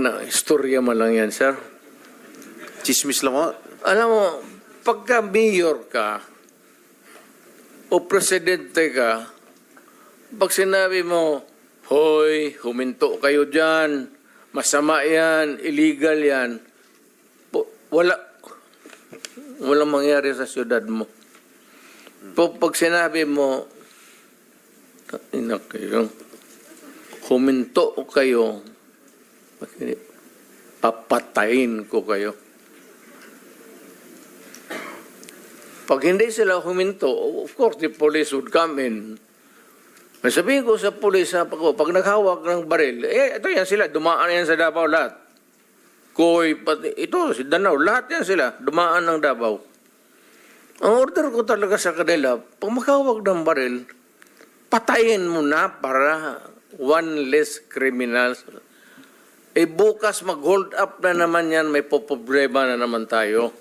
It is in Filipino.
na istorya man lang yan, sir. Chismis lang ho. Alam mo, pagka mayor ka o presidente ka, pag sinabi mo, hoy, huminto kayo dyan, masama yan, illegal yan, walang mangyari sa syudad mo. Pag sinabi mo, kayo, huminto kayo, papatayin ko kayo. Pag hindi sila huminto, of course, the police would come in. Sabihin ko sa police, pag naghawak ng baril, ito yan sila, dumaan yan sa Davao lahat. Koy, pati, ito, si Danao, lahat yan sila, dumaan ng Davao. Ang order ko talaga sa kanila, pag maghawak ng baril, patayin mo na para one less criminals. Bukas mag-hold up na naman yan, may poproblema na naman tayo.